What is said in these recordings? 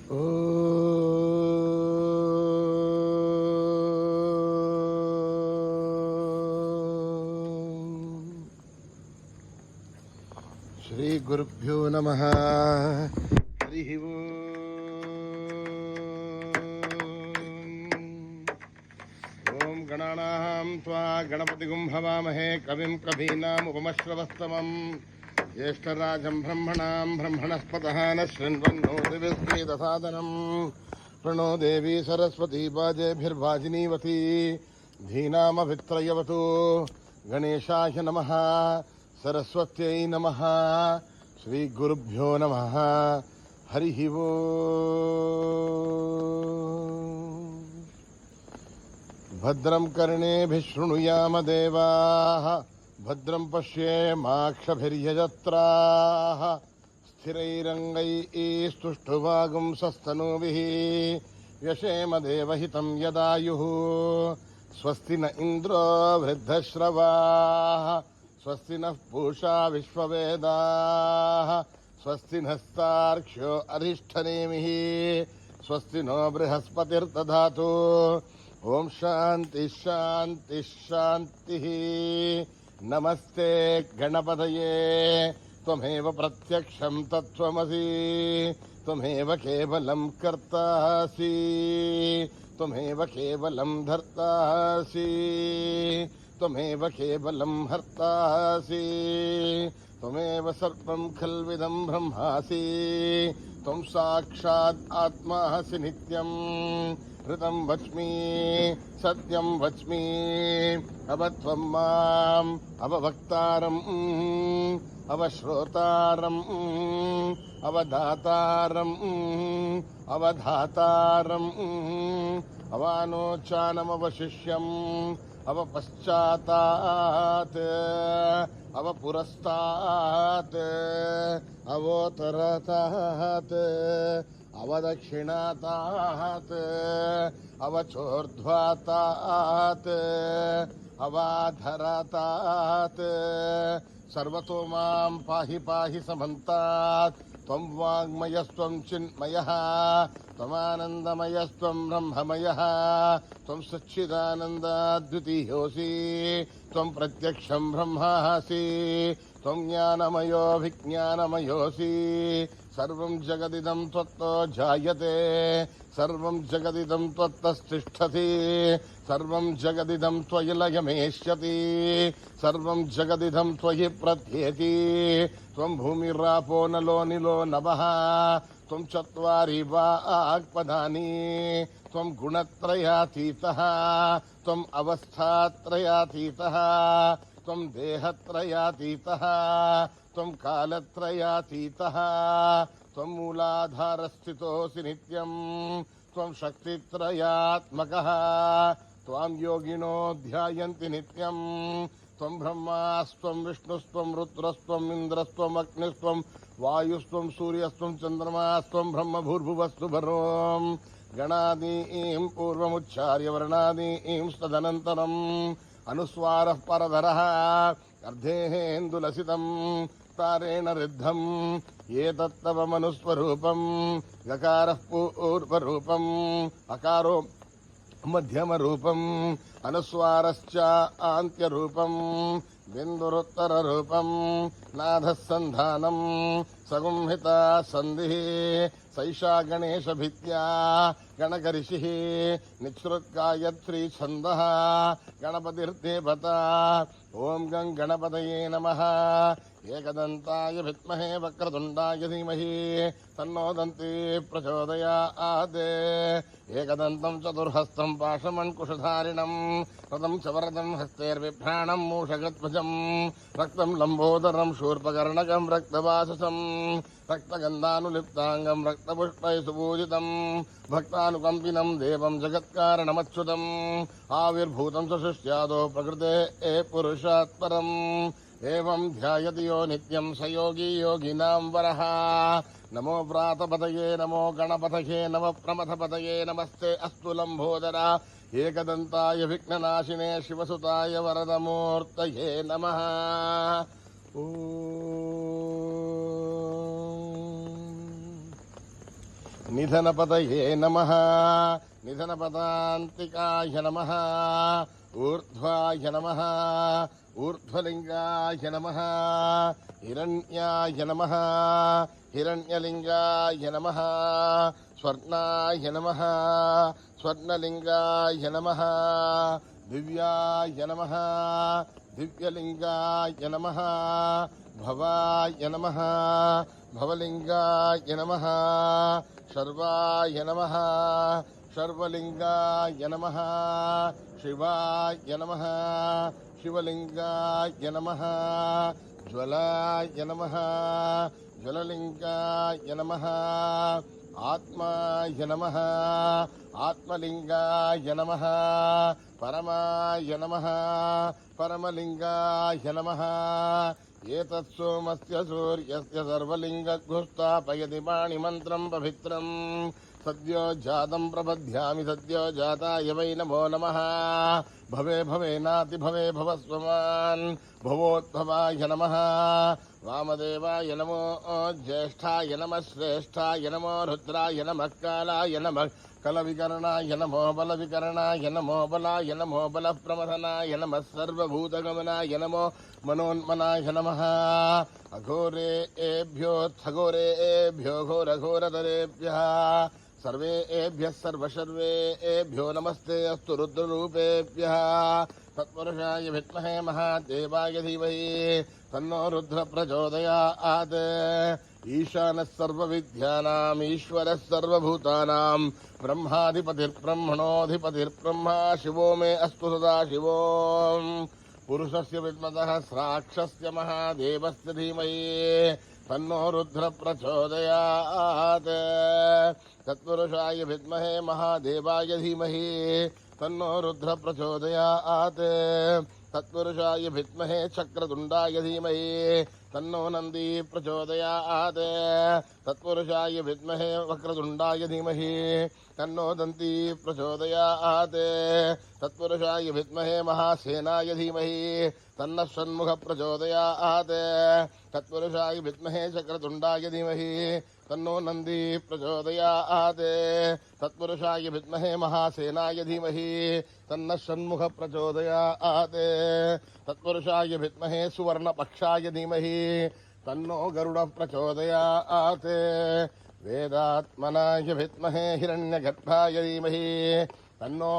శ్రీ గురుభ్యో నమః. హరి ఓం గణానాం త్వా గణపతిగుం హవామహే కవిం కవీనాముపమశ్రవస్తమం జ్యేష్ఠరాజం బ్రహ్మణాం బ్రహ్మణస్పతః న శృణ్వన్నోతిభిస్వేదసాదనం ప్రణో దేవీ సరస్వతీ పాజేభిర్వాజినీవతి ధీనామభిత్రయవతు. గణేశాయ నమః, సరస్వత్యై నమః, శ్రీ గురుభ్యో నమః. హరి ఓం. భద్రం కర్ణేభిః శృణుయామ దేవాః, భద్రం పశ్యేమాక్షభిర్యజత్రాః, స్థిరైరంగైస్తుష్టువాగుంసస్తనూభిः వ్యశేమ దేవహితం యదాయుః. స్వస్తి న ఇంద్రో వృద్ధశ్రవాః, స్వస్తి నః పూషా విశ్వవేదాః, స్వస్తి నస్తార్క్ష్యో అరిష్టనేమిః, స్వస్తి నో బృహస్పతిర్దధాతు. ఓం శాంతి శాంతి శాంతి. నమస్తే గణపతయే, త్వమేవ ప్రత్యక్షం తత్వమసి, త్వమేవ కేవలం కర్తాసి, త్వమేవ కేవలం ధర్తాసి, త్వమేవ కేవలం హర్తాసి, త్వమేవ సర్వం ఖల్విదం బ్రహ్మాసి, త్వం సాక్షాత్ ఆత్మాసి నిత్యం. ఋతం వచ్మి సత్యం వచ్మి, అవత్వం మాం అవవక్తారం అవశ్రోతారం అవధాతారం అవధాతారం అవానోచానమవశిష్యం అవపశ్చాతాత్ అవపురస్తాత్ అవోత్తరతాత్ అవదక్షిణాతాత్ అవచోర్ధ్వాతాత్ అవాధరతాత్. సర్వతో మాం పాహి పాహి సమంతాత్. త్వం వాङ्మయస్త్వం చిన్మయః, త్వమానందమయస్త్వం బ్రహ్మమయః, త్వం సచ్చిదానందాద్వితీయోసి, త్వం ప్రత్యక్షం బ్రహ్మాసి, త్వం జ్ఞానమయోభిజ్ఞానమయోసి. సర్వం జగదిదం త్వత్తో జాయతే, సర్వం జగదిదం త్వత్తస్థిష్ఠతి, సర్వం జగదిదం త్వయి లయమేష్యతి, సర్వం జగదిదం త్వయి ప్రత్యేతి. త్వం భూమిరాపో నలో నిలో నభః, త్వం చత్వారి వాక్పదాని, త్వం గుణత్రయాతీతః, త్వం అవస్థాత్రయాతీతః, త్వం దేహత్రయాతీతః, త్వం కాలత్రయాతీతః, త్వం మూలాధారస్థితోసి నిత్యం, త్వం శక్తిత్రయాత్మకః. త్వాం యోగినో ధ్యాయంతి నిత్యం. త్వం బ్రహ్మాస్త్వం విష్ణుస్త్వం రుద్రస్త్వం ఇంద్రస్త్వం అగ్నిస్త్వం వాయుస్త్వం సూర్యస్త్వం చంద్రమాస్త్వం బ్రహ్మభూర్భువస్సు భరోం. గణాదీం పూర్వముచ్చార్య వర్ణాదీం తదనంతరం అనుస్వారః పరధరః అర్ధేందులసితం తారేణ రుద్ధం. ఏతత్తవ మనుస్వరూపం గకారః పూర్వరూపం, అకారో మధ్యమరూపం, అనుస్వారశ్చ ఆంత్యరూపం, బిందురుత్తరరూపం, నాథః సంధానం, సగుంహిత సంధిః. సైషా గణేశభిత్యా గణకరిషిః, నిశ్రుత్గాయత్రీ ఛందః, గణపతిర్దేవతా. ఓం గం గణపతయే నమః. ఏకదంతాయ విద్మహే వక్రతుండాయ ధీమహి తన్నో దంతి ప్రచోదయాత్. ఏకదంతం చతుర్హస్తం పాశమన్కుశధారిణం రథం చ వరదం హస్తేర్విభ్రాణం మూషగధ్వజం రక్తం లంబోదరం శూర్పకర్ణకం రక్తవాససం రక్తగంధానులిప్తాంగం రక్తపుష్పై సుపూజితం భక్తానుకంపినం దేవం జగత్కారణమచ్యుతం ఆవిర్భూతం సృష్ట్యాదో ప్రకృతే పురుషాత్పరం. ఏవం ధ్యాయతి యో నిత్యం స యోగీ యోగినాం వరః. నమో వ్రాతపతయే నమో గణపతయే నమ ప్రమథపతయే నమస్తే అస్తు లంబోదర ఏకదంతాయ విఘ్ననాశినే శివసుతాయ వరదమూర్తయే నమః. నిధనపతయే నమః నిధనపదాంతికాయ నమః ఊర్ధ్వాయ నమః ఊర్ధ్వలింగాయ నమః హిరణ్యాయ నమః హిరణ్యలింగాయ నమః స్వర్ణాయ నమః స్వర్ణలింగాయ నమః దివ్యాయ నమః దివ్యలింగాయ నమః భవాయ నమః భవలింగాయ నమః శర్వాయ నమః శర్వలింగాయ నమః శివాయ నమః శివలింగాయ నమః జ్వలాయ నమః జ్వలలింగాయ నమః ఆత్మాయ నమః ఆత్మలింగాయ నమః పరమాయ నమః పరమలింగాయ నమః ఏతత్ సోమస్య సూర్యస్య సర్వలింగఘుస్తాపయతి పాణిమంత్రం పవిత్రం సద్యో జాతం ప్రబధ్యామి సద్యో జాతాయ వై నమో నమః భవే భవేనాతి భవే భవస్వమాన్ భవోద్భవాయ నమః వామదేవాయ నమో జ్యేష్ఠాయ నమః శ్రేష్ఠాయ నమో రుద్రాయ నమః కాలాయ నమః కలవికరణాయ నమో బలవికరణాయ నమో బలాయ నమో బలప్రమథనాయ నమః సర్వభూతగమనాయ నమో మనోన్మనాయ నమః అఘోరేభ్యో ఘోరఘోరతరేభ్యः సర్వేభ్యः సర్వశర్వేభ్యో నమస్తే అస్తు రుద్రరూపేభ్యः తత్పురుషాయ విద్మహే మహాదేవాయ ధీమహి తన్నో రుద్ర ప్రచోదయాత్ ఈశానः సర్వవిద్యానాం ఈశ్వరः సర్వభూతానాం బ్రహ్మాధిపతిర్బ్రహ్మణోధిపతిర్బ్రహ్మా శివో మే అస్తు సదా శివో పురుషస్య విద్మతః శ్రాక్షస్య మహాదేవస్య ధీమహి తన్నో రుద్ర ప్రచోదయాత్ తత్పురుషాయ విద్మహే మహాదేవాయ ధీమహి తన్నో రుద్ర ప్రచోదయాత్ తత్పురుషాయ విద్మహే చక్రతుండాయ ధీమహి తన్నో నంది ప్రచోదయాత్ తత్పురుషాయ విద్మహే వక్రతుండాయ ధీమహి తన్నో దంతి ప్రచోదయాత్ తత్పురుషాయ విద్మహే మహాసేనాయ ధీమహి తన్న షణ్ముఖ ప్రచోదయాత్ తత్పురుషాయ విద్మహే చక్రతుండాయ ధీమహి తన్నో నంది ప్రచోదయాత్ తత్పురుషాయ విద్మహే మహాసేనాయ ధీమహి తన్న షణ్ముఖ ప్రచోదయాత్ తత్పురుషాయ విద్మహే సువర్ణపక్షాయ ధీమహి తన్నో గరుడ ప్రచోదయాత్ వేదాత్మనాయ విద్మహే హిరణ్యగర్భాయ ధీమహి తన్నో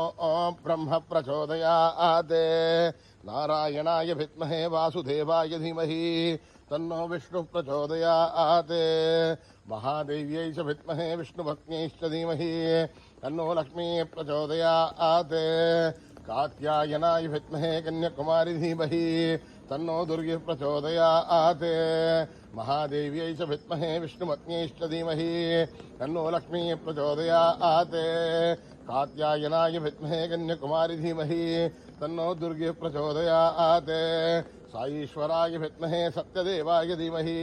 బ్రహ్మ ప్రచోదయాత్ నారాయణాయ విద్మహే వాసుదేవాయ ధీమహి తన్నో విష్ణు ప్రచోదయాత్ మహాదేవ్యై చ విద్మహే విష్ణుపత్న్యైశ్చ ధీమహి తన్నో లక్ష్మీ ప్రచోదయాత్ కాత్యాయనాయ విద్మహే కన్యాకుమారి ధీమహి తన్నో దుర్గే ప్రచోదయాత్ మహాదేవ్యై చ విద్మహే విష్ణుపత్న్యైశ్చ ధీమహి తన్నో లక్ష్మీ ప్రచోదయాత్ కాత్యాయనాయ విద్మహే కన్యాకుమారి ధీమహి తన్నో దుర్గే ప్రచోదయాత్ సాయీశ్వరాయ విద్మహే సత్యదేవాయ ధీమహి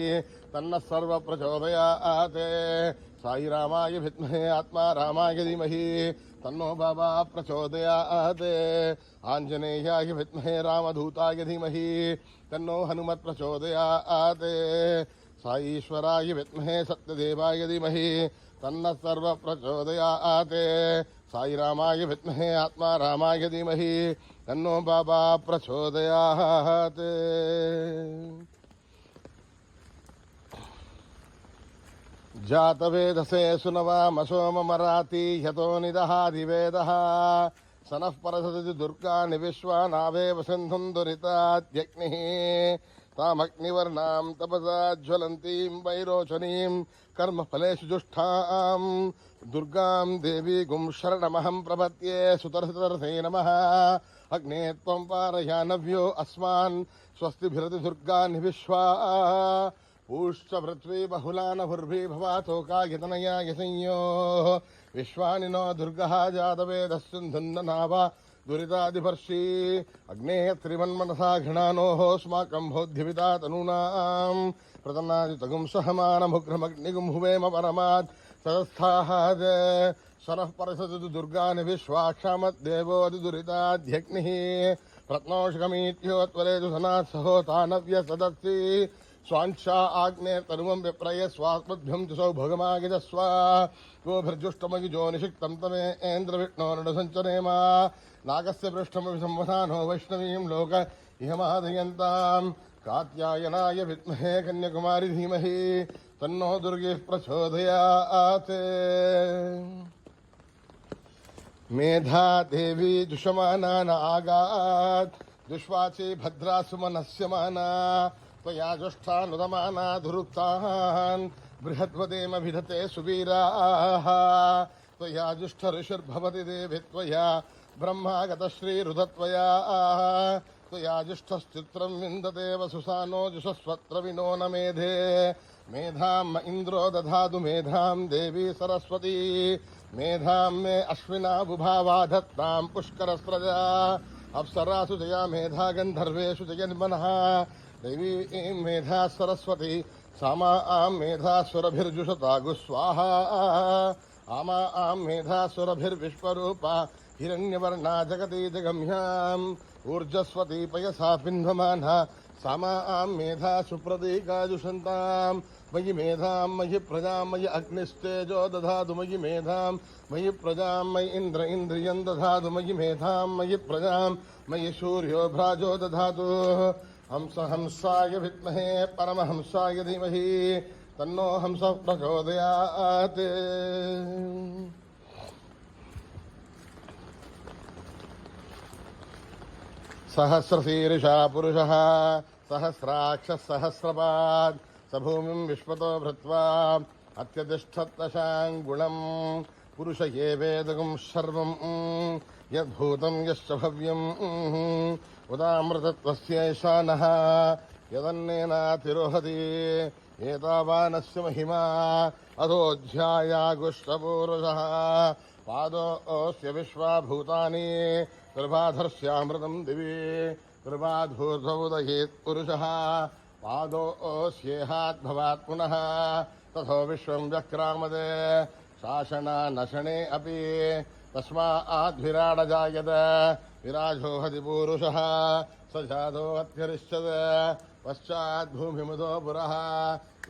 తన్నః సర్వ ప్రచోదయాత్ సాయిరామాయ విద్మహే ఆత్మారామాయ ధీమహి తన్నో బాబా ప్రచోదయాత్ ఆంజనేయాయ విద్మహే రామదూతాయ ధీమహి తన్నో హనుమత్ ప్రచోదయాత్ సాయీశ్వరాయ విద్మహే సత్యదేవాయ ధీమహి తన్నః సర్వ ప్రచోదయాత్ సాయిరామాయ విద్మహే ఆత్మారామాయ ధీమహి తన్నో బాబా ప్రచోదయాత్ జాతవేదసే సునవామసోమమరాతి హ్యతో నిదహాదివేదః సనః పరసతి దుర్గాని విశ్వానావేవ సింధుం దురితాద్యగ్నిః తామగ్నివర్ణాం తపసా జ్వలంతీం వైరోచనీం కర్మఫలేషు జుష్టాం దుర్గాం దేవీగుం శరణమహం ప్రపద్యే సుతరసే నమః అగ్నే త్వం పారయానవ్యో అస్మాన్ స్వస్తిభిరతి దుర్గాని విశ్వా పూష్ట పృథ్వీ బహుళానభుర్భి భవాతోకాయతనయాయ సంయో విశ్వాని నో దుర్గः జాతవేదస్సింధున్ననావ దురితాదిపర్షి అగ్నే త్రివన్మనసా ఘృణానోస్మాకం బోధ్యవిదా తనూనాం ప్రతన్నాదితగుం సహమానముగ్రమగ్నిగుం హువేమ పరమాత్ తదస్థాహాద్ సనః పరసతు దుర్గాని విశ్వాక్షామద్దేవోది దురితాధ్యగ్నిః ప్రత్నోషకమీత్యోత్వరేదు సనాత్ సహోతానవ్య సదస్సి स्वांशा आग्ने तनुवं विप्रय स्वात्मभ्यं जुसौ भगमागिजस्व गोभिर्जुष्टमगिजो निषिक्तं तमेन्द्र विष्णोर्नसञ्चनेम नागस्य पृष्ठमपि संवसानो वैष्णवीं लोक इहमादयन्ताम् कात्यायनाय विद्महे कन्याकुमारी धीमहि तन्नो दुर्गेः प्रचोदयात्। मेधा देवी जुषमाना न आगात् दुष्वाची भद्रा सुमनस्यमाना त्वया जुष्टानुदमाना दुरुक्तान् बृहद्वदेमभिधते सुवीराः त्वया जुष्टऋषिर्भवति देवि त्वया ब्रह्मागतश्रीरुधत्वया त्वया जुष्टश्चित्रं विन्दते वसुसानो जुषस्वत्र विनो न मेधे मेधाम् इन्द्रो दधातु मेधां देवी सरस्वती मेधां मे अश्विना बुभावा धत्तां पुष्करस्रजा अप्सरासु जया मेधा गन्धर्वेषु जयन्मनः देवी मेधा सरस्वती सामा आं मेधा सुरभिर्जुषता स्वाहा आमा आं मेधा सुरभिर्विश्वरूपा हिरण्यवर्णा जगति जगम्याम् ऊर्जस्वती पयसा पिन्वमाना सामा आं मेधा सुप्रतीका जुषन्ताम् मयि मेधां मयि प्रजां मयि अग्निस्तेजो दधातु मयि मेधां मयि प्रजां मयि इन्द्र इन्द्रियं दधातु मयि मेधां मयि प्रजां मयि सूर्यो भ्राजो दधातु हंस हंसाय विद्महे परमहंसाय धीमहि तन्नो हंसः प्रचोदयात्। सहस्रशीर्षा पुरुषः सहस्राक्षः सहस्रपात् स भूमिं विश्वतो भृत्वा अत्यतिष्ठत्तशाङ्गुणम् पुरुष एवेदगुं सर्वं यद्भूतं यश्च भव्यम् उदामृतत्वस्यैशानः यदन्नेनातिरोहति एतावानस्य महिमा अधोऽध्यायागुष्टपूरुषः पादोऽस्य विश्वाभूतानि कृपाधर्ष्यामृतं दिवि कृपाधूर्ध्वोदयेत् पुरुषः पादोऽस्येहाद्भवात् पुनः तथो विश्वं व्यक्रामदे शासनानशने अपि तस्माद्विराडजायत विराजो हति पूरुषः स जातो अत्यरिष्यत पश्चाद्भूमिमुदो पुरः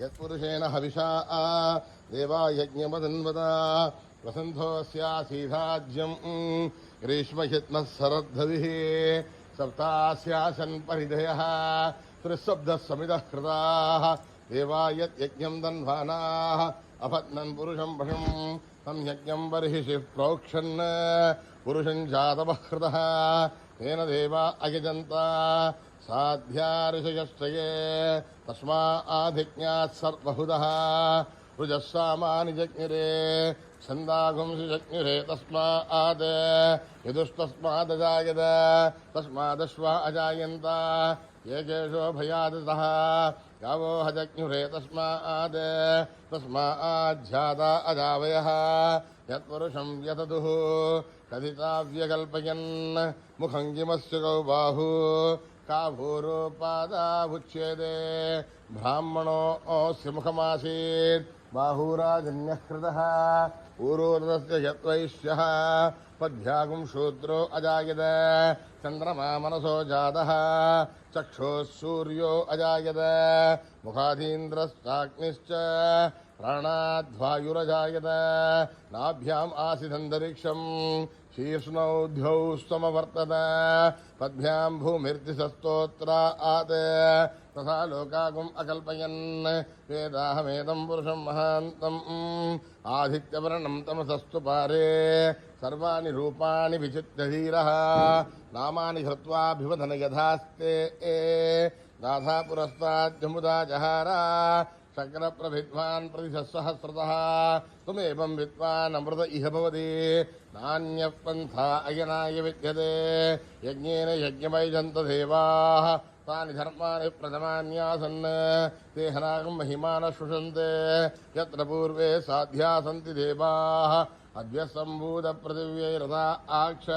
यत्पुरुषेण हविषा देवा यज्ञमदन्वता वसन्धोऽस्यासीधाज्यम् ग्रीष्महित्मः शरद्धविः सप्तास्यासन् परिधयः त्रिशब्दः समितः कृताः देवा यज्ञं दन्वानाः अपत्नन् पुरुषं वशम् तं यज्ञं बर्हिषि प्रोक्षन् पुरुषं जातवहृतः तेन देवा अयजन्ता साध्या ऋषयश्चये तस्मादिज्ञात् सर्वहुदः रुजः सामानि जज्ञिरे छन्दागुंसि जज्ञिरे तस्माद् यदुस्तस्मादजायत तस्मादश्वा अजायन्त येकेशो भयादितः गावो हजज्ञुरे तस्माज्जाता अजावयः यत्पुरुषं व्यततुः कथिताव्यकल्पयन् मुखं किमस्य कौ बाहु का भूरोपादावुच्येते ब्राह्मणोऽस्य मुखमासीत् बाहुराजन्यः कृतः ऊरोरस्य यत्वैश्यः पद्भ्यागुं शूद्रो अजायत चन्द्रमा मनसो जातः चक्षुः सूर्यो अजायत मुखादीन्द्रश्चाग्निश्च प्राणाद्वायुरजायत नाभ्याम् आसीदन्तरिक्षम् शीर्ष्णौ द्यौ समवर्तत पद्भ्यां भूमिर्दिशस्तोत्रात् तथा लोकागुम् अकल्पयन् वेदाहमेदं पुरुषं महान्तम् आदित्यवर्णं तमसस्तु पारे सर्वाणि रूपाणि विचित्य धीरः नामानि हृत्वाभिवदन यथास्ते गाथा पुरस्ताद्यमुदा जहारा शक्रप्रभिद्वान् प्रतिशस्सहस्रतः त्वमेवं विद्वान् अमृत इह भवति नान्यः पन्था अयनाय विद्यते यज्ञेन यज्ञमयजन्त देवाः तानि धर्माणि प्रथमान्यासन् ते हनागं महिमानः शुषन्ते यत्र पूर्वे साध्या सन्ति देवाः अद्यसम्भूतपृथिव्यै आक्ष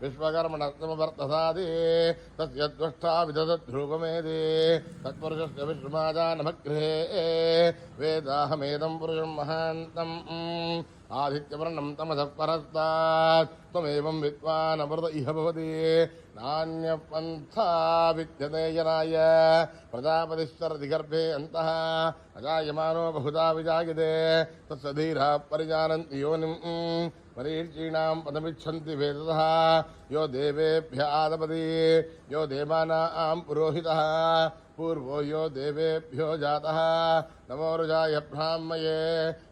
विश्वकर्मणस्तमवर्तसादि तस्य द्वष्टा विदधध्रुवमेदि तत्पुरुषस्य विश्वमाजानमग्रहे वेदाहमेदं पुरुषं महान्तम् आदित्यवर्णं तमसः परस्तात् त्वमेवं विद्वान् अमृत इह भवति नान्यपन्था विद्यते जनाय प्रजापतिश्चरति गर्भे अन्तः अजायमानो बहुधा विजायते तस्य धीरः परिजानन्ति योनिम् मरीचीणां पदमिच्छन्ति वेदतः यो देवेभ्य आदपति यो देवानां पुरोहितः पूर्वो यो देवेभ्यो जातः नमो रुजाय ब्राह्मये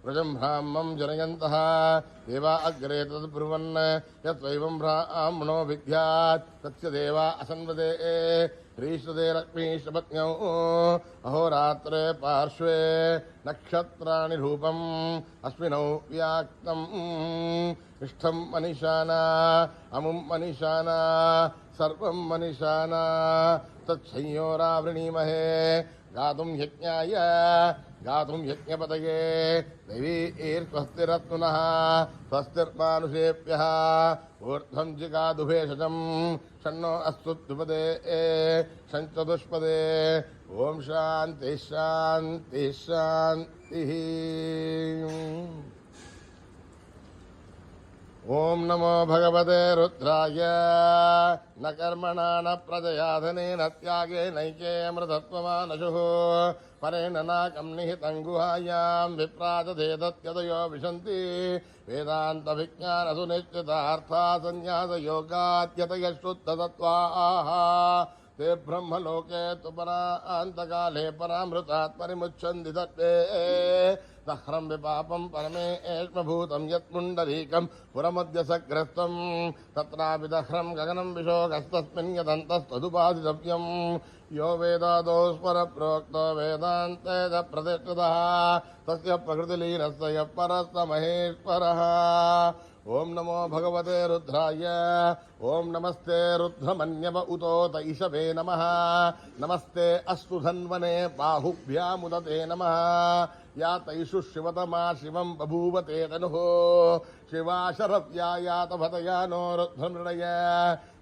व्रजं ब्राह्मं जनयन्तः देवा अग्रे तद्ब्रुवन् यत्त्वैवं ब्राह्मणो विद्यात् तस्य देवा असन्वदे ह्रीष्टदे लक्ष्मीष्टपत्न्यौ अहोरात्रे पार्श्वे नक्षत्राणि रूपम् अस्मिनौ व्याक्तम् इष्टं मनीषाना अमुं मनीषाना सर्वं मनीषाना तत्संयोरावृणीमहे गातुं यज्ञाय गातुं यज्ञपतये दैवीर्स्वस्तिरत्नुनः स्वस्तिर्मानुषेभ्यः ऊर्ध्वं जिगातु भेषजं षण्णो अस्तु द्विपदे षञ्चतुष्पदे ॐ शान्तिः शान्तिः शान्तिः। ओम नमो भगवते रुद्राय न कर्मणा न प्रजया धनेन त्यागे नैके अमृतत्वमानशुः परेण नाकं निहितं गुहायां विप्राजधेदत्यतयो विशन्ति वेदान्तविज्ञानसुनिश्चितार्था सन्न्यासयोगात्यतयश्रुद्धतत्त्वाः ते ब्रह्मलोके तु परान्तकाले परामृतात् परिमुच्यन्ति तत्ते दह्रं विपापं परमेष्मभूतं यत्पुण्डरीकं पुरमध्यसग्रस्तं तत्रापि दह्रं गगनं विशोकस्तस्मिन् यदन्तस्तदुपाधितव्यं यो वेदादौ स्वरप्रोक्तो वेदान्ते च प्रतिष्ठितः तस्य प्रकृतिलीनस्य यः परस्य महेश्वरः। ओम नमो भगवते रुद्राय ओम नमस्ते रुद्रमन्यव उतोत ईशवे नमः नमस्ते अस्तु धन्वने बाहुभ्यामुदते नमः या तैषु शिवतमा शिवं बभूवते तनुः शिवा शरव्या यात भतया नो रुद्रमृणय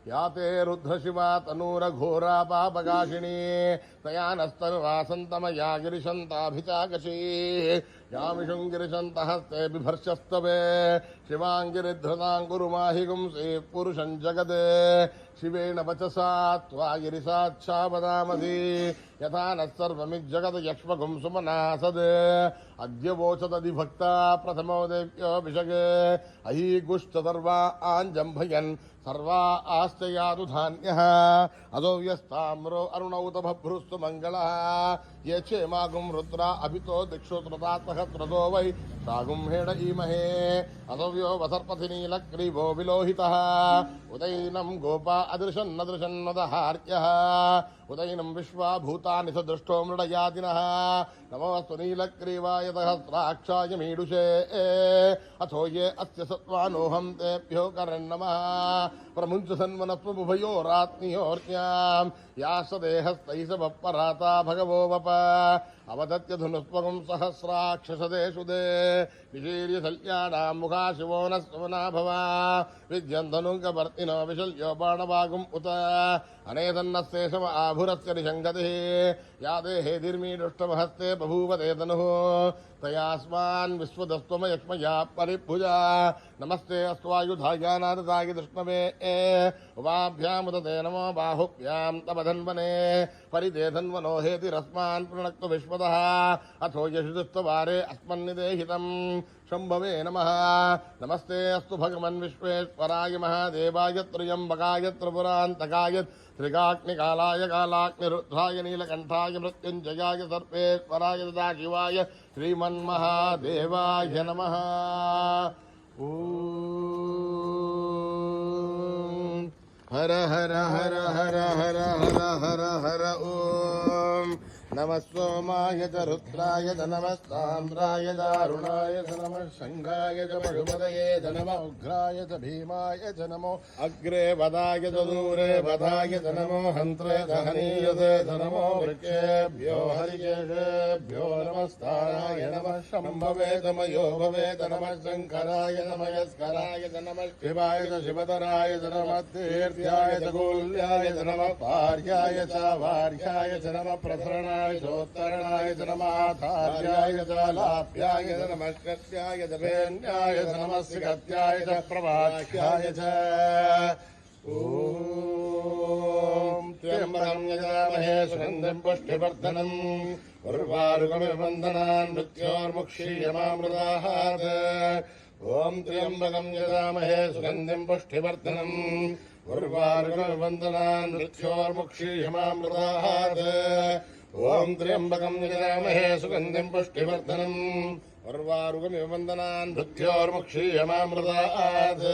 या ते रुद्रशिवा तनूरघोरा पापगाशिनी तया नस्तनुवासन्तमया गिरिशन्ताभिचाकशी यामिषुं हस्ते बिभर्षस्तवे शिवाङ्गिरिधृतां कुरु माहि गुंसि पुरुषं जगदे शिवेन वचसा त्वा गिरिसाच्छावदामसि यथा नः सर्वमिज्जगत् यक्ष्मगुं सुमनासद् अद्य वोचदधिभक्ता प्रथमो देव्योऽभिषगे अयि गुश्च सर्वा आञ्जम्भयन् सर्वा आस्ते यातु धान्यः अदो व्यस्ताम्रो अरुणौत बभ्रुस्तु मङ्गलः ये क्षेमागुं रुद्रा अभितो दिक्षु त्रतात्महत्रतो वै सागुं हेड ईमहे अदव्यो वसर्पथि नीलग्रीवो विलोहितः उदैनं गोपा अदृशन्नदृशन्नदहार्यः उदैनं विश्वा भूतानि सदृष्टो मृडयादिनः नमोऽस्तु नीलग्रीवाय सहस्राक्षाय मीडुषे अथो ये अस्य सत्त्वानोऽहं तेभ्यो करन्नमः प्रमुञ्च सन्वनस्वमुभयोरात्मीयोर्ज्ञां याश्च देहस्तैषवपराता भगवो वप अवदत्यधुनुस्वगुं सहस्राक्षसदेषु दे विशीर्य शल्यानां मुखा शिवो न स्वना भवा विद्यन्धनुङ्कवर्तिनो विशल्यो बाणवागुम् उत अनेतन्नस्तेषम आभुरस्य निषङ्गतिः या देहेधिर्मीडुष्टमहस्ते बभूवते तनुः तयास्मान् विश्वदस्त्वमयक्ष्मया परिभुजा नमस्ते अस्त्वायुधायानादताय दृष्णवे उभाभ्यामुदते नमो बाहुभ्यां तपधन्वने परिते धन्वनो हेतिरस्मान् प्रणक्तु विश्वतः अथो यशुदुस्तवारे अस्मन्निदेहितं शम्भवे नमः नमस्ते अस्तु भगवन् विश्वेश्वराय महादेवाय त्र्यम्बकाय त्रिपुरान्तकाय त्रिकाग्निकालाय कालाग्निरुद्राय नीलकण्ठाय मृत्युञ्जयाय सर्वेश्वराय सदाशिवाय श्रीमन्महादेवाय नमः। हर हर हर हर हर हर हर हर ओम नमः सोमाय च रुद्राय च नमः साम्राय च अरुणाय च नमः शङ्खाय च पशुपतये च नमः उग्राय च भीमाय च नमो अग्रे वदाय च दूरे वधाय च नमो हन्त्रे च हनीयते च नमो वृक्षेभ्यो हरिकेशेभ्यो नमस्ताराय नमः शम्भवे च मयो भवे च नमः शङ्कराय च मयस्कराय च नमः शिवाय च शिवतराय च नमः तीर्थ्याय च गोल्याय च नमः पार्याय च वार्याय च नमः प्रसरणाय चोत्तरणाय च नमः आधार्याय च लाभ्याय च नमः कत्याय च भेन्याय च नमः सिकत्याय च प्रवाख्याय च ॐ त्र्यम्बकं यजामहे सुगन्धिं पुष्टिवर्धनम् उर्वारुकमिव वन्दनान् मृत्योर्मुक्षीयमामृतात् ॐ त्र्यम्बकं यजामहे सुगन्धिं पुष्टिवर्धनम् उर्वारुकमिव वन्दनान् मृत्योर्मुक्षीयमामृतात् ॐ त्र्यम्बकं यजामहे सुगन्धिं पुष्टिवर्धनम् उर्वारुकमिव वन्दनान् मृत्योर्मुक्षीयमामृतात्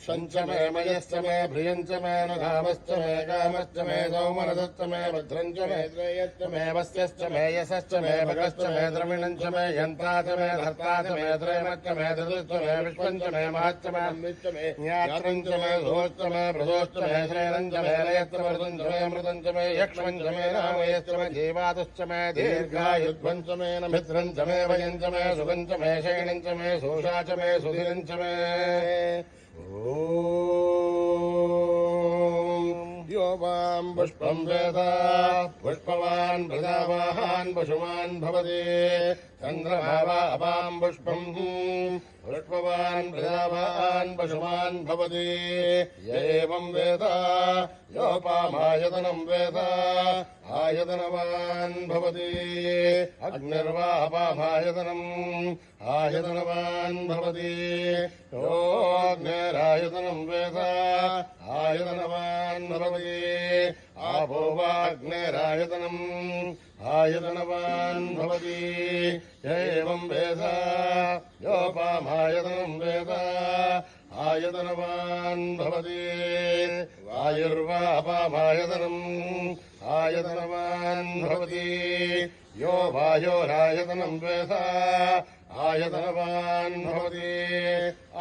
शञ्च मे मयश्च मे प्रियञ्च मे नुकामश्च मे कामश्च मे सौमनसश्च मे भद्रञ्च मे श्रेयश्च मे वस्यश्च मे यशश्च मे भगश्च मे द्रविणञ्च मे यन्ता च मे धर्ता च मे त्रयमश्च मे धृतश्च मे विश्वञ्च मे महश्च मे अमृश्च मे ज्ञात्रञ्च मे धोश्च मे प्रदोश्च मे श्रेणञ्च मे लयश्च मृतञ्च मे मृतञ्च मे यक्ष्मञ्च मे नामयश्च मे जीवातुश्च मे दीर्घायुध्वञ्च मे नमित्रञ्च मे वयञ्च मे सुगञ्च मे शयनञ्च मे सोषा च मे सुधिरञ्च मे यो वां पुष्पं वेद पुष्पवान् प्रजावाहान् पशुमान् भवति चन्द्रमा वा अपां पुष्पं पुष्पवान् प्रजावाहान् पशुमान् भवति एवं वेद योपामायतनं वेद आयतनवान् भवति अग्निर्वा अपामायतनम् आयतनवान् भवति योऽग्निरायतनं वेद आयतनवान् भवति आपो वा अग्निरायतनम् आयतनवान् भवति एवं वेद योपामायतनं वेद आयतनवान् भवति वायुर्वा अपामायतनम् आयतनवान् भवति यो वायोरायतनं वेद आयतनवान् भवति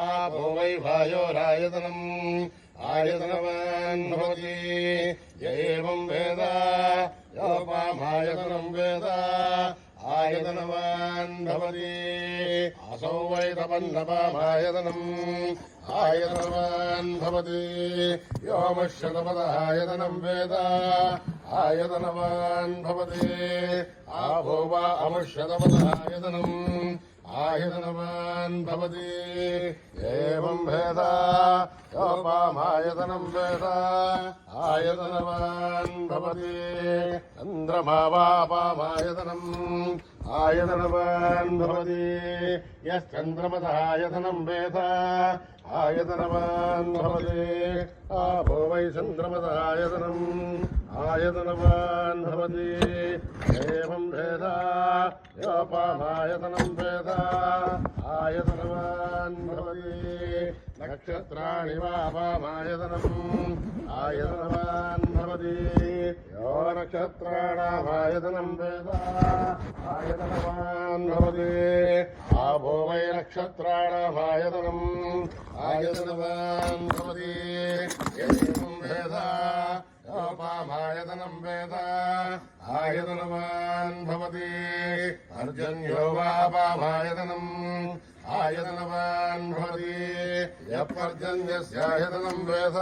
आपो वै वायोरायतनम् आयतनवान् भवति एवं वेद योपामायतनं वेद आयतनवान् भवति असौ वै तपन्नपामायतनम् आयतनवान् भवति योमश्यतपदायतनं वेद आयतनवान् भवति आपो वा अमुष्यतपदायतनम् आयतनवान् भवति एवं वेद योपामायतनं वेद आयतनवान् भवति चन्द्रमा वापामायतनम् आयतनवान् भवति यश्चन्द्रमसायतनं वेद आयतनवान् भवति आपो वै चन्द्रमसायतनम् आयतनवान् भवति एवं वेद योपामायतनं वेद आयतनवान् भवति नक्षत्राणि वापामायतनम् आयतनवान् भवति यो नक्षत्राणामायतनं वेद आयतनवान् भवति आपो वै नक्षत्राणामायतनम् आयतनवान् भवति एवं वेद योपामायतनं वेद आयतनवान् भवति पर्जन्यो वापामायतनम् आयतनवान् भवति यः पर्जन्यस्यायतनं वेद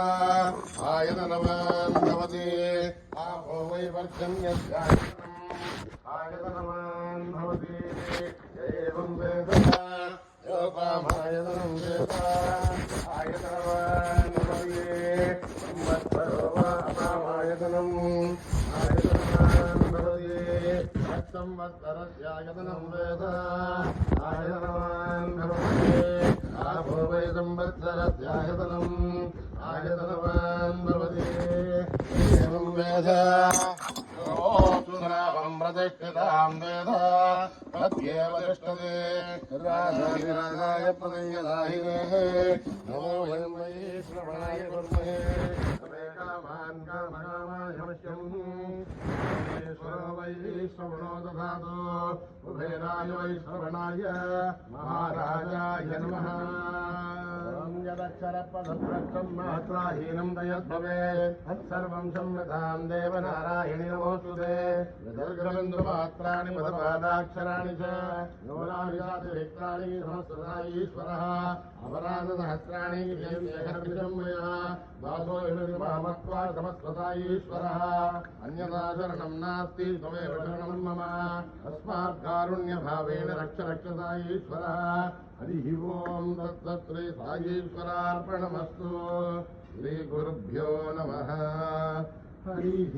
आयतनवान् भवति आपो वै पर्जन्यस्यायतनम् आयतनवान् भवति एवं वेद योपामायतनं वेद आयतनवान् भवति संवत्सरो वापामायतनम् आयतनवान् भवति संवत्सरस्यायतनं वेद आयतनवान् भवति आपो वै संवत्सरस्यायतनम् आयतनवान् भवति एवं वेद योऽसुरावं प्रतिष्ठितां वेद तद्येव तिष्ठति राजाधिराजाय प्रदयदाहिने नमो वयं वै श्रवणाय कुर्महे तमे कामान् कामकामाय मह्यम् ईश्वरो वै श्रवणो दधातु कुबेराय वै श्रवणाय महाराजाय नमः यदक्षरपदभ्रष्टं मात्राहीनं दयद्भवेत् तत्सर्वं संवृतां देवनारायणि नमोऽस्तुते यदर्घबिन्दुमात्राणि पदपादाक्षराणि च न्यूनाभिजातिरिक्तानि समस्तदा ईश्वरः अपराधसहस्राणि व्यहर्निशं मया दासोऽभिर्मामत्वा समस्तदा ईश्वरः अन्यथा शरणं नास्ति त्वमेव शरणं मम अस्मात्कारुण्यभावेन रक्ष रक्षसा ईश्वरः हरिः ओं तत्सत् श्री साईश्वरार्पणमस्तु श्रीगुरुभ्यो नमः हरिः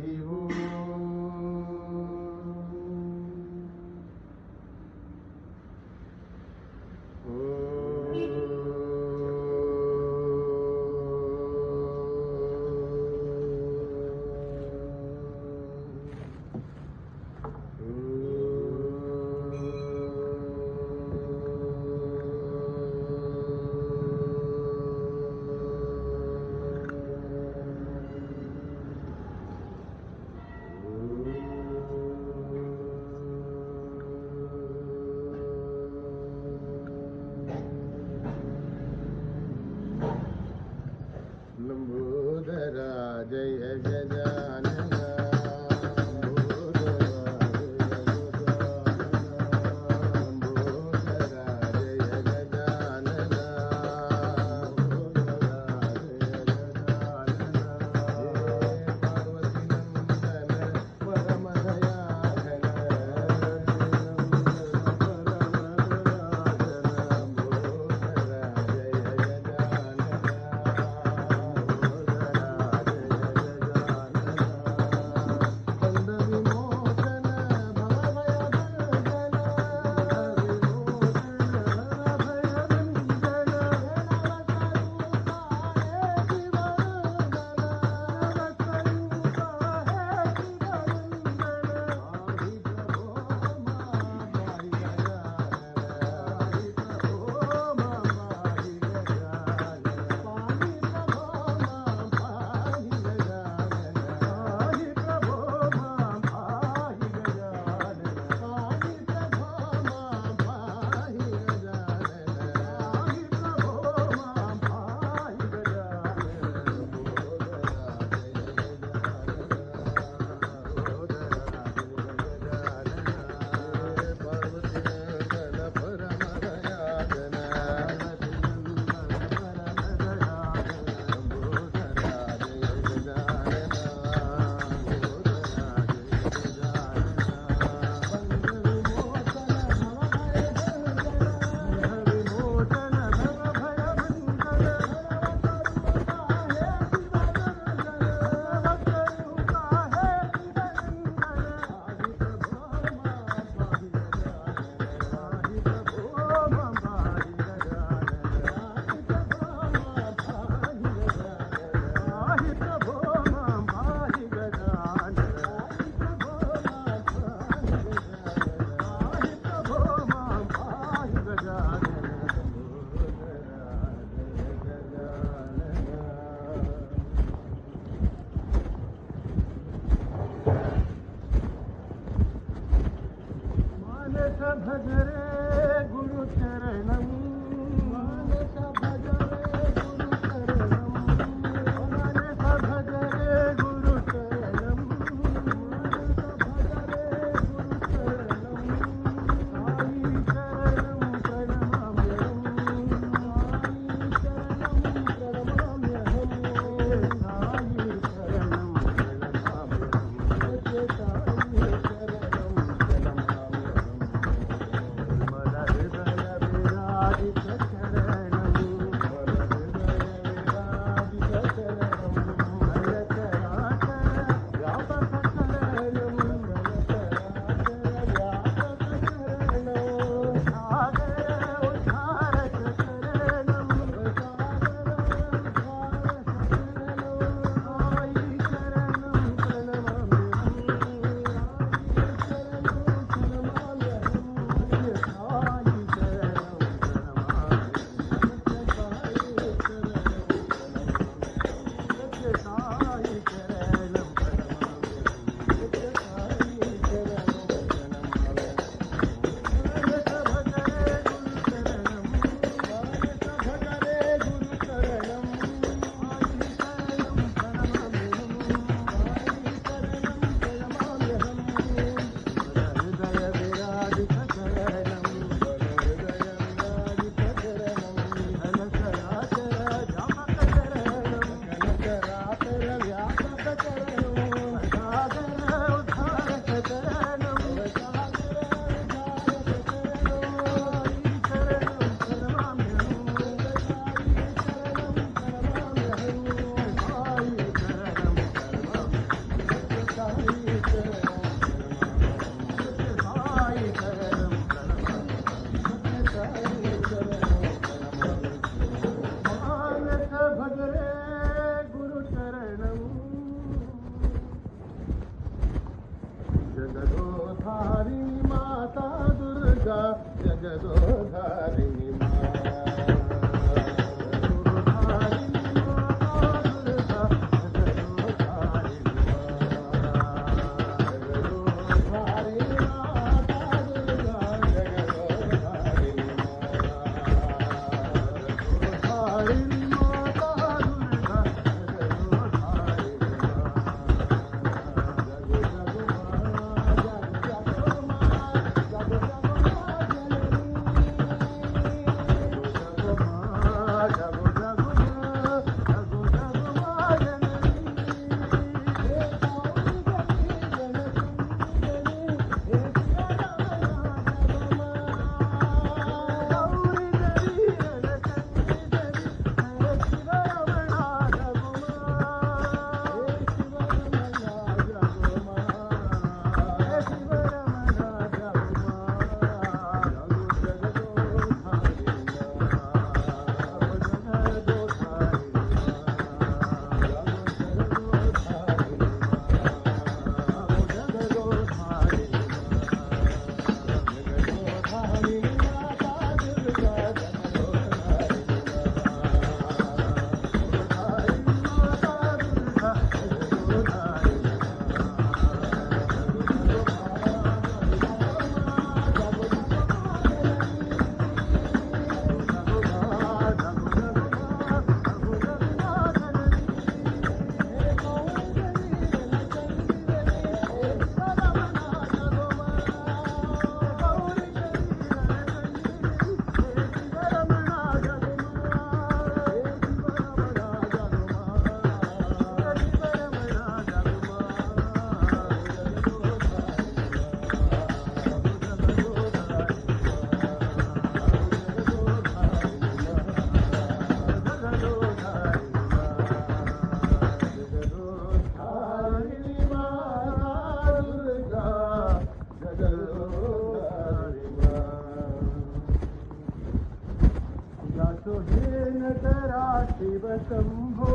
सुहेन करा शिव शंभो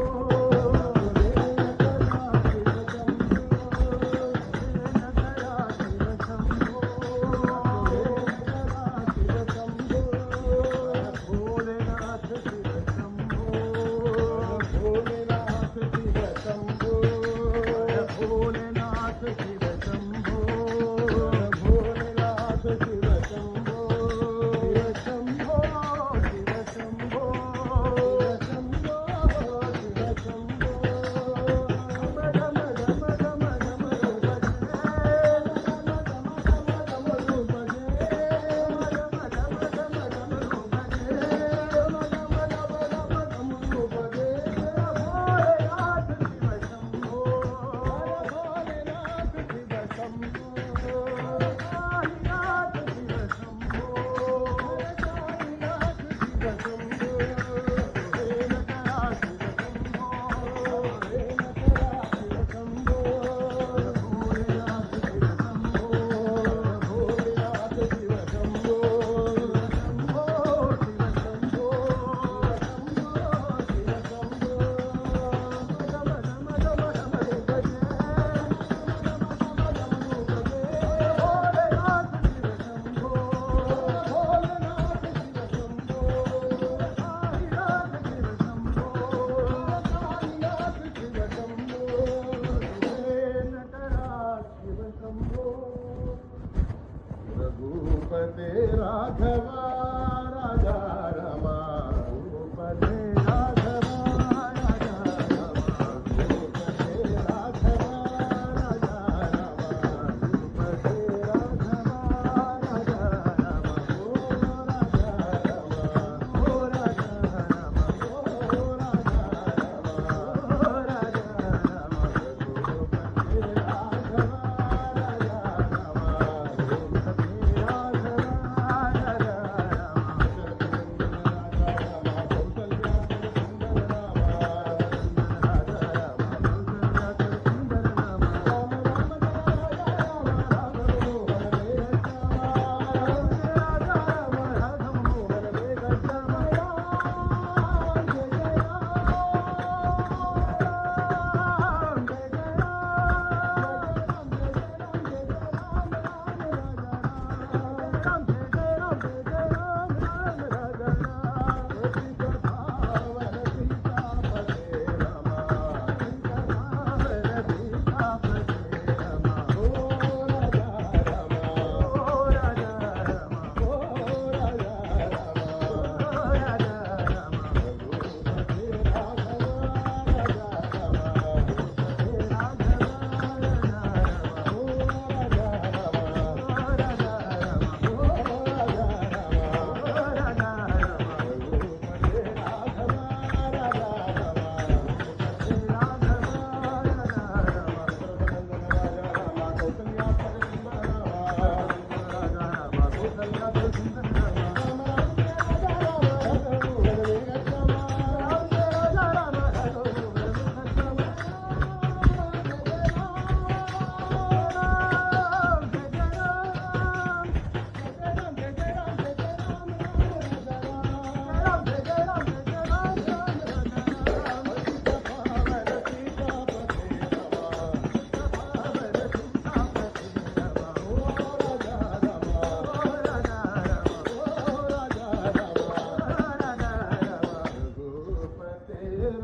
रघुपते राघव राजा रमा रघुपते राघव राजा रमा रघुपते राघव राजा रमा रघुपते राघव राजा रमा ओ राजा रमा ओ राजा रमा ओ राजा रमा ओ राजा रमा रघुपते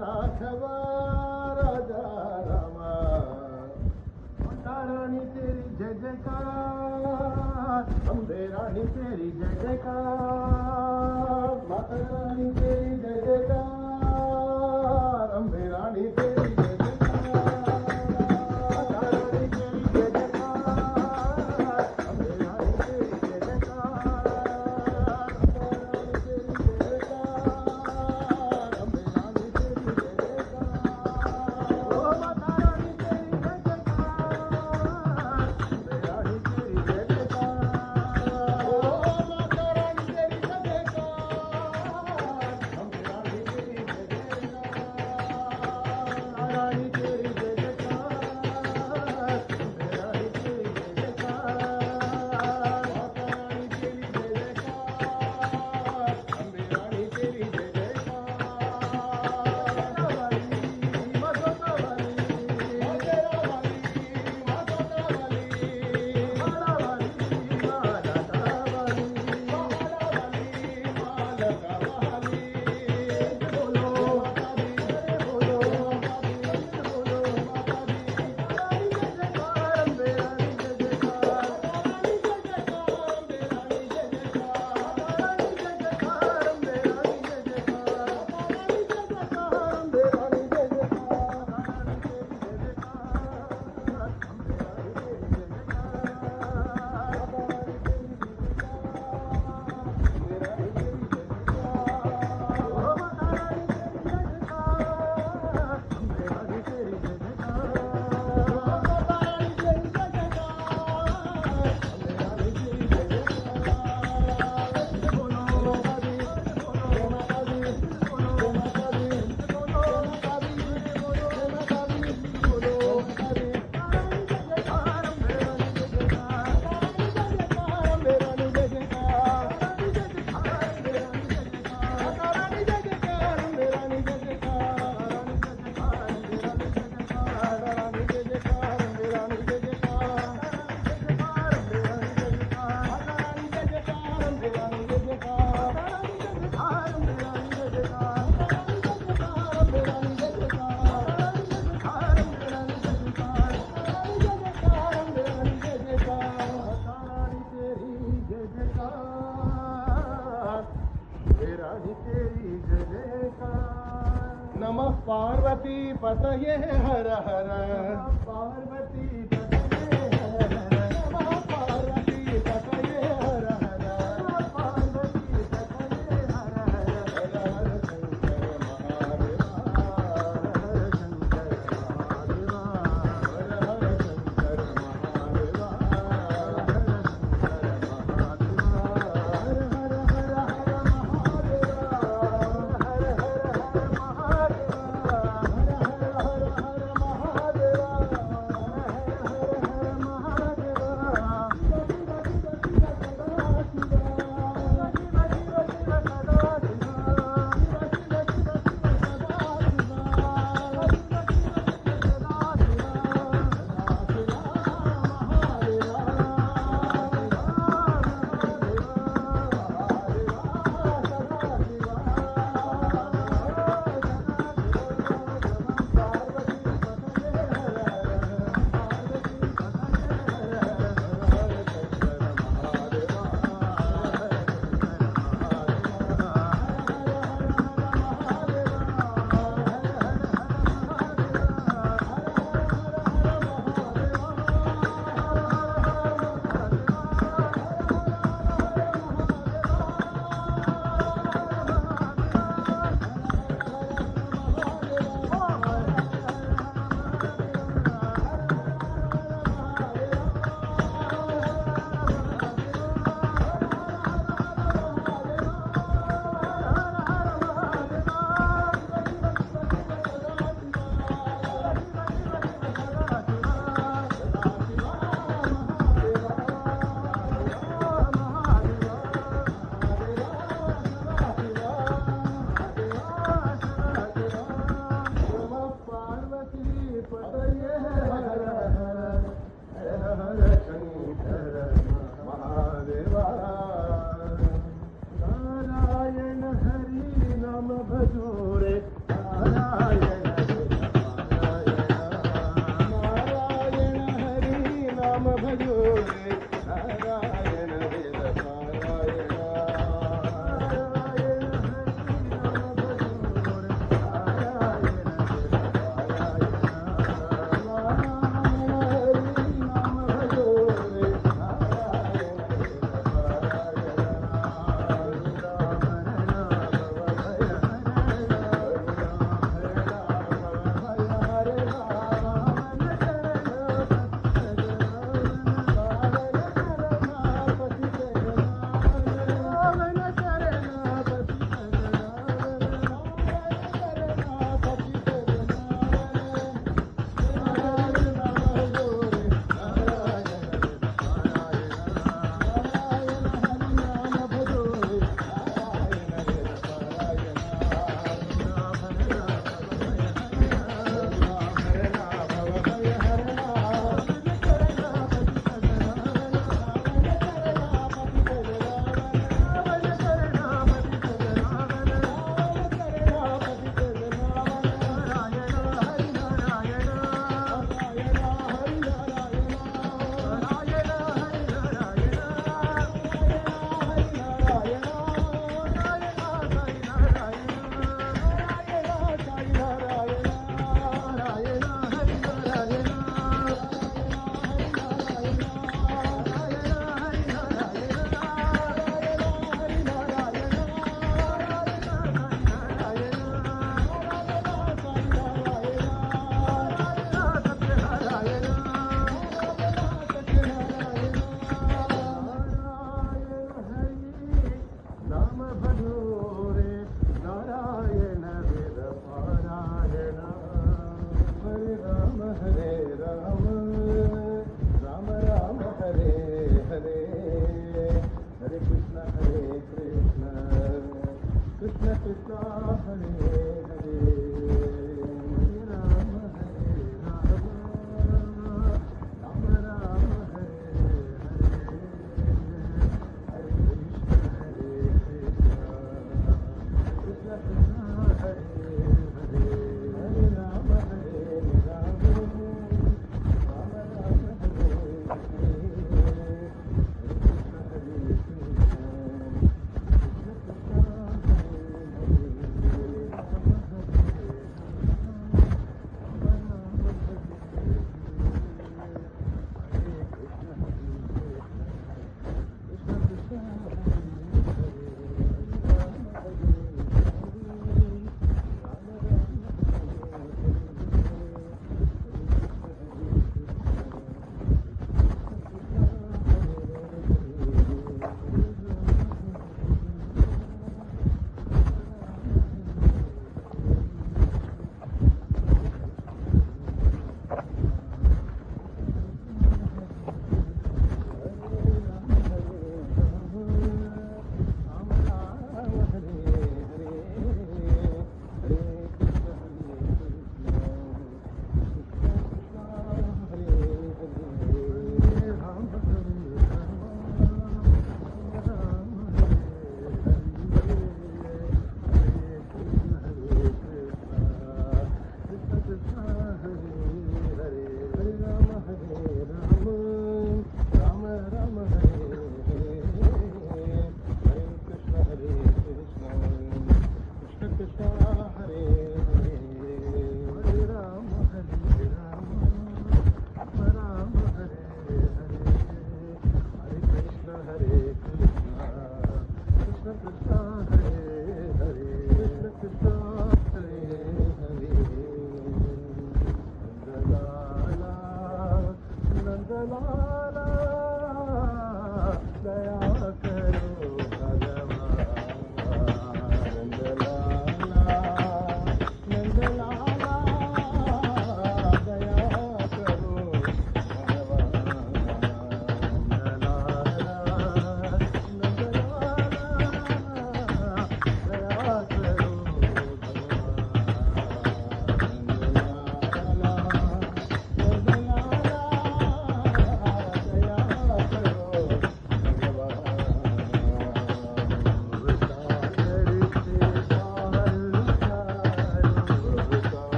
राघव राजा अम्बे रानी तेरी जय जयकार, माता रानी तेरी जय जयकार, अम्बे रानी तेरी जय जयकार, माता रानी तेरी जय जयकार, अम्बे रानी तेरी जय जयकार, माता रानी तेरी जय जयकार, अम्बे रानी तेरी जय जयकार, ओ माता रानी तेरी जय जयकार, अम्बे रानी तेरी जय जयकार। ओ माता रानी तेरी जय जयकार, अम्बे रानी तेरी तेरी जय जयकार नमः पार्वती पतये हर हर पार्वती पतये हर हर नमः पार्वती पतये हर हर पार्वती पतये हर हर हर हर शंकर महादेवा हर शंकर महादेवा हर हर शंकर महादेवा हर हर हर नारायण हरि नाम भजो रे नारायण नारायण हरि नाम भजो रे नारायण वेद पारायण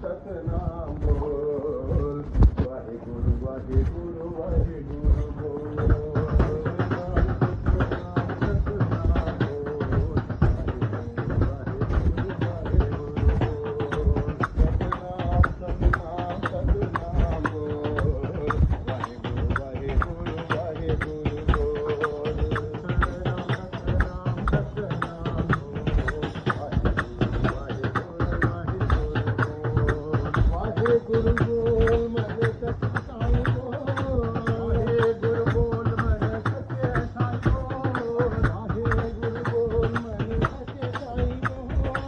ਸਤਨਾਮ ਬੋਲ ਵਾਹਿਗੁਰੂ ਵਾਹਿਗੁਰੂ ਵਾਹਿਗੁਰੂ ਬੋਲ ਗੁਰੂ ਬੋਲ ਮਨ ਸੱਚ ਸਾਈ ਵਾਹਿ ਗੁਰੂ ਬੋਲ ਮਨ ਸੱਚੇ ਸਾਈ ਵਾਹਿ ਗੁਰੂ ਬੋਲ ਮਨ ਸੱਚੇ ਸਾਈ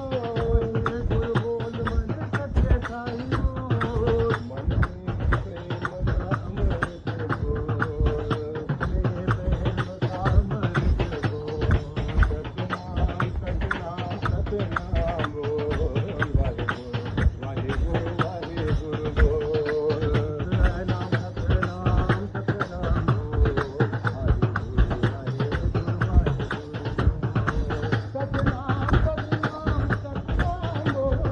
ਵਾਹਿ ਗੁਰੂ ਬੋਲ ਮਨ ਸੱਚੇ ਸਾਈ ਮਨ ਪ੍ਰੇਮ ਦਾ ਅੰਮ੍ਰਿਤ ਬੋਲ ਪ੍ਰੇਮ ਦਾ ਅੰਮ੍ਰਿਤ ਬੋਲ ਸਤਨਾਮ ਸਤਨਾਮ ਸਤਨਾਮ ਬੋਲ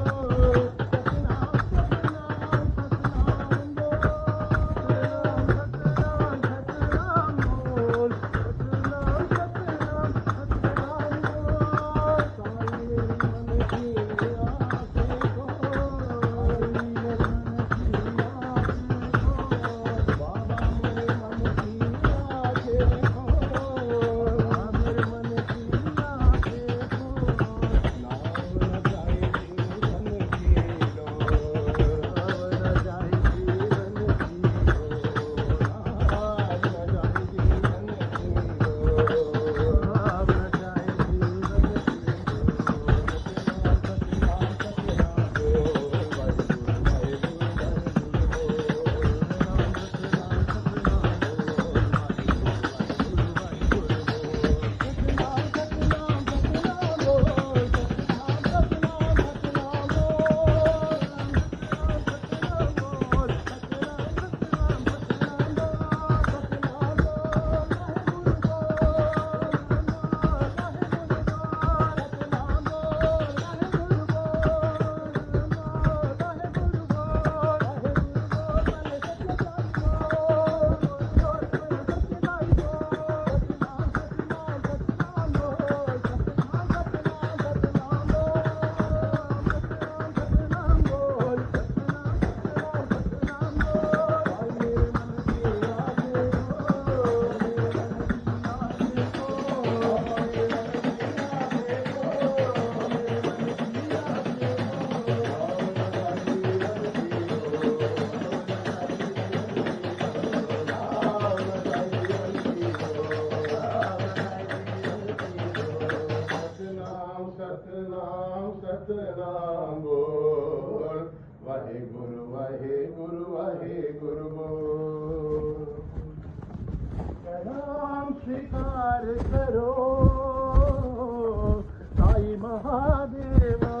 ਵਾਹਿਗੁਰੂ ਵਾਹਿਗੁਰੂ ਸਤਨਾਮ ਸਤਨਾਮ ਬੋਲ ਵਾਹਿਗੁਰੂ ਵਾਹਿਗੁਰੂ ਵਾਹਿਗੁਰੂ ਬੋਲ ਨਾਮ ਸਵੀਕਾਰ ਕਰੋ ਸਾਈ ਮਹਾਦੇਵਾ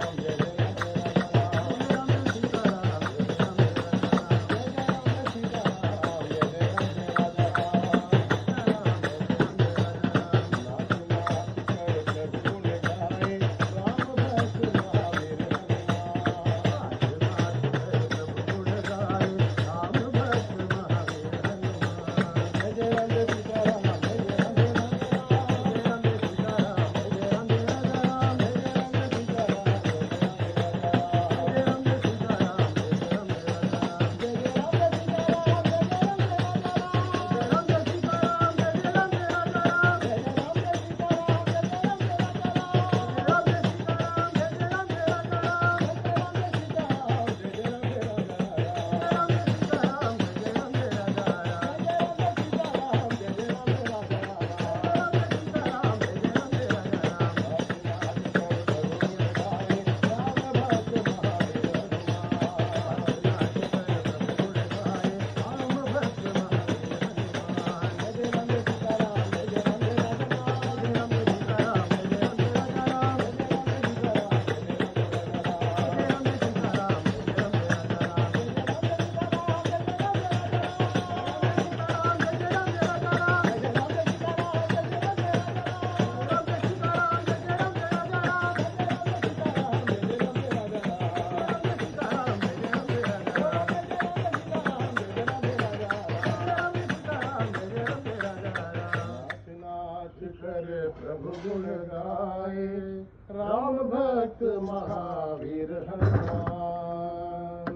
प्रभु गुण गाए राम भक्त महावीर हनुमान।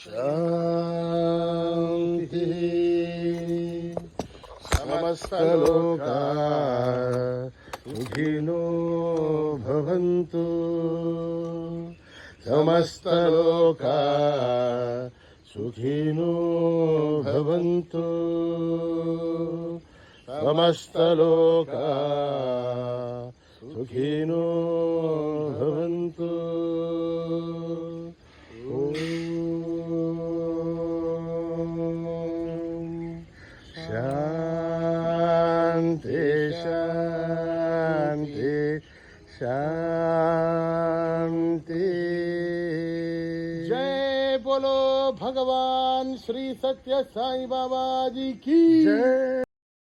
शांति समस्त लोका सुखिनो भवन्तु। समस्त लोका सुखिनो भवन्तु। समस्त लोका सुखिनो भवन्तु। शांति शांति शांति। जय बोलो भगवान श्री सत्य साईं बाबा जी की जय।